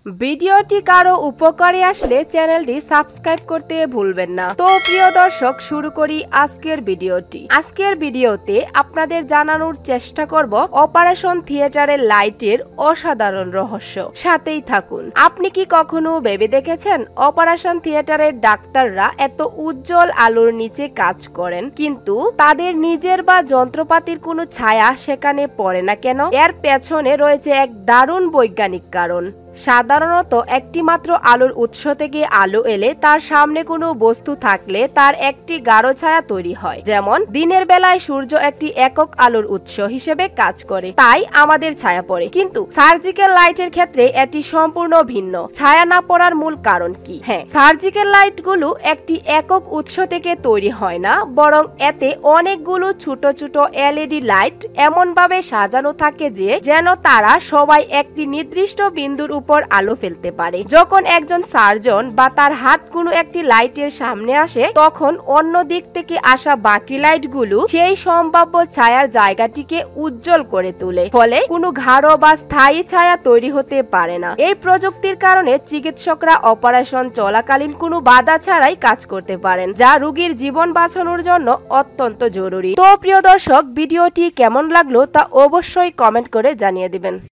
ভিডিওটি কারো উপকারে আসলে চ্যানেলটি সাবস্ক্রাইব করতে ভুলবেন না। তো প্রিয় দর্শক, শুরু করি আজকের ভিডিওটি। আজকের ভিডিওতে আপনাদের জানানোর চেষ্টা করব অপারেশন থিয়েটারের লাইটের অসাধারণ রহস্য। সাথেই থাকুন। আপনি কি কখনো ভেবে দেখেছেন অপারেশন থিয়েটারের ডাক্তাররা এত উজ্জ্বল আলোর নিচে কাজ করেন, কিন্তু তাদের নিজের বা যন্ত্রপাতির কোনো ছায়া সেখানে পড়ে না কেন? এর পেছনে রয়েছে এক দারুণ বৈজ্ঞানিক কারণ। সাধারণত একটি মাত্র আলোর উৎস থেকে আলো এলে তার সামনে কোনো বস্তু থাকলে তার একটি গাঢ় ছায়া তৈরি হয়। যেমন দিনের বেলায় সূর্য একটি একক আলোর উৎস হিসেবে কাজ করে, তাই আমাদের ছায়া পড়ে। কিন্তু সার্জিক্যাল লাইটের ক্ষেত্রে এটি সম্পূর্ণ ভিন্ন। ছায়া না পড়ার মূল কারণ কি? হ্যাঁ, সার্জিক্যাল লাইটগুলো একটি একক উৎস থেকে তৈরি হয় না, বরং এতে অনেকগুলো ছোট ছোট এলইডি লাইট এমনভাবে সাজানো থাকে যে যেন তারা সবাই একটি নির্দিষ্ট বিন্দুর উপর আলো ফেলতে পারে। যখন একজন সার্জন বা তার হাত কোনো একটি লাইটের সামনে আসে, তখন অন্য দিক থেকে আসা বাকি লাইটগুলো সেই সম্ভাব্য ছায়ার জায়গাটিকে উজ্জ্বল করে তোলে, ফলে কোনো গাঢ় বা স্থায়ী ছায়া তৈরি হতে পারে না। এই প্রযুক্তির কারণে চিকিৎসকরা অপারেশন চলাকালীন কোনো বাধা ছাড়াই কাজ করতে পারেন, যা রোগীর জীবন বাঁচানোর জন্য অত্যন্ত জরুরি। তো প্রিয় দর্শক, ভিডিওটি কেমন লাগলো তা অবশ্যই কমেন্ট করে জানিয়ে দিবেন।